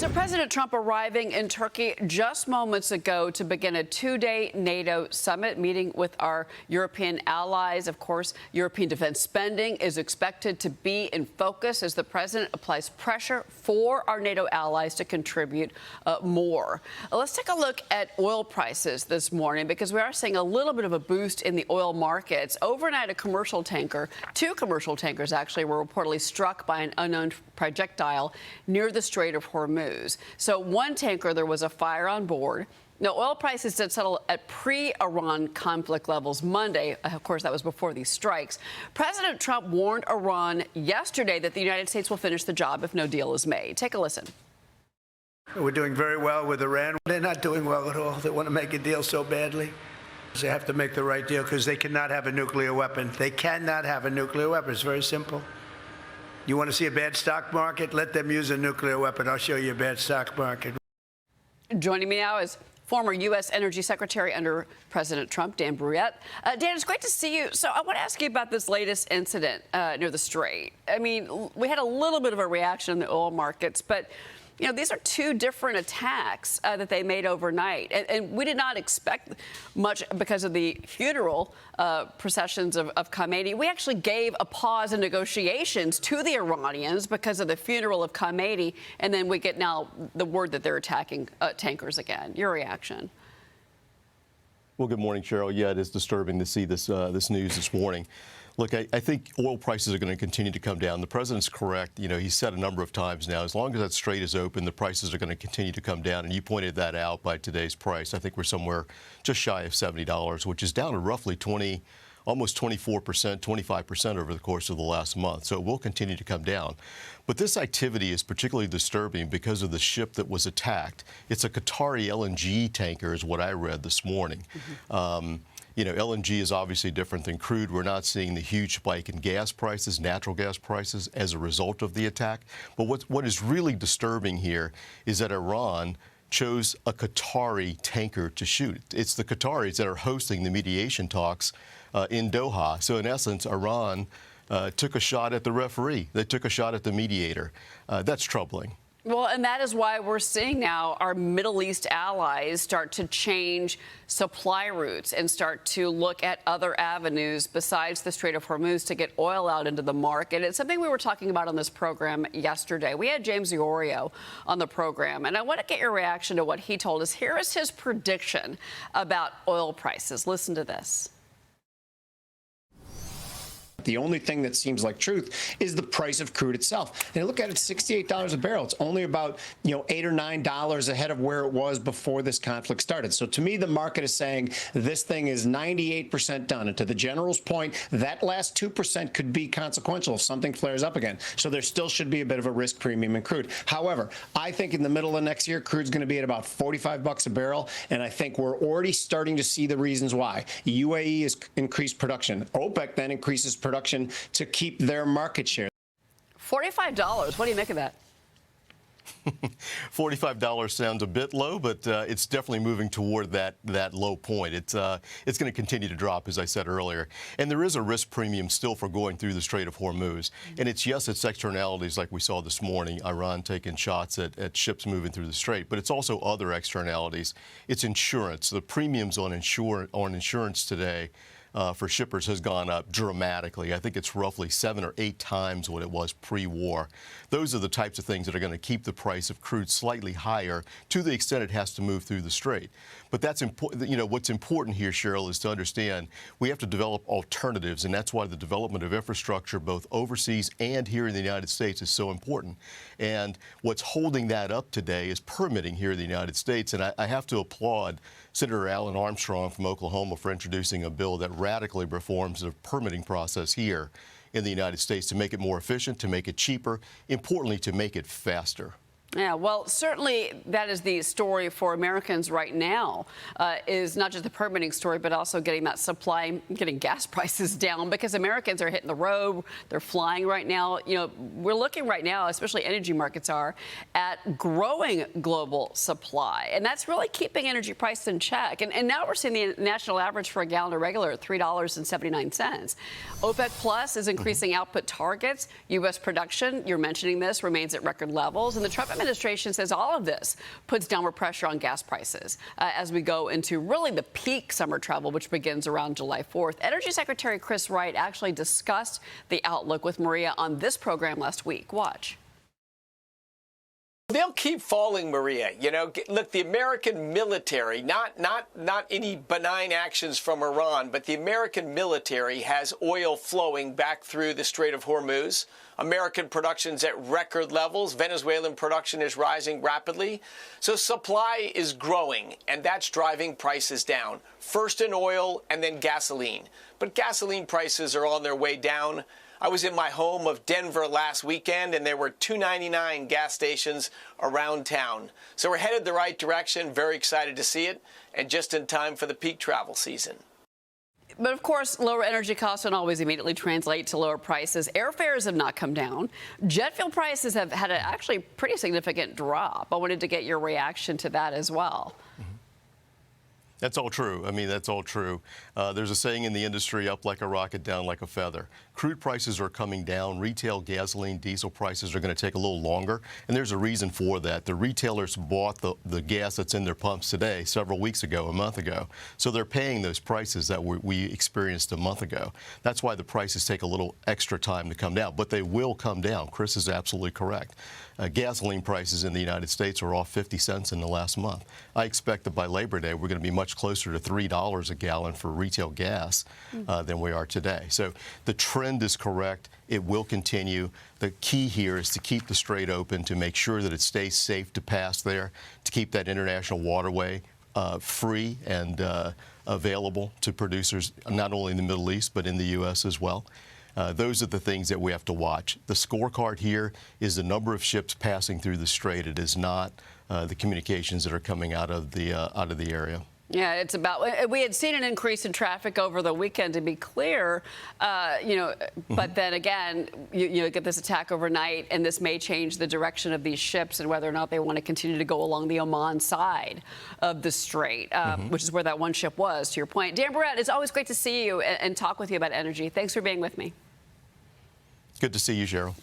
So President Trump arriving in Turkey just moments ago to begin a two-day NATO summit, meeting with our European allies. Of course, European defense spending is expected to be in focus as the president applies pressure for our NATO allies to contribute more. Let's take a look at oil prices this morning, because we are seeing a little bit of a boost in the oil markets. Overnight, two commercial tankers actually, were reportedly struck by an unknown projectile near the Strait of Hormuz. So one tanker, there was a fire on board. Now, oil prices did settle at pre-Iran conflict levels Monday. Of course, that was before these strikes. President Trump warned Iran yesterday that the United States will finish the job if no deal is made. Take a listen. We're doing very well with Iran. They're not doing well at all. They want to make a deal so badly. They have to make the right deal because they cannot have a nuclear weapon. They cannot have a nuclear weapon. It's very simple. You want to see a bad stock market? Let them use a nuclear weapon. I'll show you a bad stock market. Joining me now is former U.S. Energy Secretary under President Trump, Dan Brouillette. Dan, it's great to see you. So I want to ask you about this latest incident near the Strait. I mean, we had a little bit of a reaction in the oil markets, but you know, these are two different attacks that they made overnight. And we did not expect much because of the funeral processions of Khamenei. We actually gave a pause in negotiations to the Iranians because of the funeral of Khamenei. And then we get now the word that they're attacking tankers again. Your reaction? Well, good morning, Cheryl. Yeah, it is disturbing to see this news this morning. Look, I think oil prices are going to continue to come down. The president's correct. You know, he's said a number of times now, as long as that strait is open, the prices are going to continue to come down. And you pointed that out by today's price. I think we're somewhere just shy of $70, which is down to roughly almost 24%, 25% over the course of the last month. So it will continue to come down. But this activity is particularly disturbing because of the ship that was attacked. It's a Qatari LNG tanker, is what I read this morning. You know, LNG is obviously different than crude. We're not seeing the huge spike in gas prices, natural gas prices, as a result of the attack. But what is really disturbing here is that Iran chose a Qatari tanker to shoot. It's the Qataris that are hosting the mediation talks in Doha. So in essence, Iran took a shot at the referee. They took a shot at the mediator. That's troubling. Well, and that is why we're seeing now our Middle East allies start to change supply routes and start to look at other avenues besides the Strait of Hormuz to get oil out into the market. It's something we were talking about on this program yesterday. We had James Iorio on the program, and I want to get your reaction to what he told us. Here is his prediction about oil prices. Listen to this. The only thing that seems like truth is the price of crude itself. And look at it, $68 a barrel. It's only about, $8 or $9 ahead of where it was before this conflict started. So to me, the market is saying this thing is 98% done. And to the general's point, that last 2% could be consequential if something flares up again. So there still should be a bit of a risk premium in crude. However, I think in the middle of next year, crude's going to be at about $45 a barrel. And I think we're already starting to see the reasons why. UAE has increased production. OPEC then increases production to keep their market share. $45. What do you make of that? $45 sounds a bit low, but it's definitely moving toward that low point. It's going to continue to drop, as I said earlier. And there is a risk premium still for going through the Strait of Hormuz. And it's externalities like we saw this morning, Iran taking shots at ships moving through the strait, but it's also other externalities. It's insurance. The premiums on insurance today for shippers has gone up dramatically. I think it's roughly 7 or 8 times what it was pre-war. Those are the types of things that are going to keep the price of crude slightly higher to the extent it has to move through the strait. But that's important. You know, what's important here, Cheryl, is to understand we have to develop alternatives, and that's why the development of infrastructure, both overseas and here in the United States, is so important. And what's holding that up today is permitting here in the United States. And I have to applaud Senator Alan Armstrong from Oklahoma for introducing a bill that radically reforms the permitting process here in the United States to make it more efficient, to make it cheaper, importantly, to make it faster. Yeah, well, certainly that is the story for Americans right now, is not just the permitting story, but also getting that supply, getting gas prices down, because Americans are hitting the road. They're flying right now. You know, we're looking right now, especially energy markets are, at growing global supply. And that's really keeping energy prices in check. And now we're seeing the national average for a gallon of regular at $3.79. OPEC Plus is increasing output targets. U.S. production, you're mentioning this, remains at record levels. And the Trump administration says all of this puts downward pressure on gas prices as we go into really the peak summer travel, which begins around July 4th. Energy Secretary Chris Wright actually discussed the outlook with Maria on this program last week. Watch. They'll keep falling, Maria. You know, look, the American military, not any benign actions from Iran, but the American military has oil flowing back through the Strait of Hormuz. American production's at record levels. Venezuelan production is rising rapidly. So supply is growing, and that's driving prices down. First in oil and then gasoline. But gasoline prices are on their way down. I was in my home of Denver last weekend, and there were $2.99 gas stations around town. So we're headed the right direction, very excited to see it, and just in time for the peak travel season. But of course, lower energy costs don't always immediately translate to lower prices. Airfares have not come down. Jet fuel prices have had an actually pretty significant drop. I wanted to get your reaction to that as well. That's all true. I mean, that's all true. There's a saying in the industry, up like a rocket, down like a feather. Crude prices are coming down. Retail gasoline, diesel prices are going to take a little longer, and there's a reason for that. The retailers bought the gas that's in their pumps today several weeks ago, a month ago. So they're paying those prices that we experienced a month ago. That's why the prices take a little extra time to come down, but they will come down. Chris is absolutely correct. Gasoline prices in the United States are off 50 cents in the last month. I expect that by Labor Day, we're going to be much closer to $3 a gallon for retail gas than we are today. So the trend is correct. It will continue. The key here is to keep the strait open, to make sure that it stays safe to pass there, to keep that international waterway free and available to producers, not only in the Middle East, but in the U.S. as well. Those are the things that we have to watch. The scorecard here is the number of ships passing through the strait. It is not the communications that are coming out of the area. Yeah, it's about, we had seen an increase in traffic over the weekend, to be clear, but then again, you get this attack overnight, and this may change the direction of these ships and whether or not they want to continue to go along the Oman side of the strait, which is where that one ship was, to your point. Dan Brouillette, it's always great to see you and talk with you about energy. Thanks for being with me. Good to see you, Cheryl.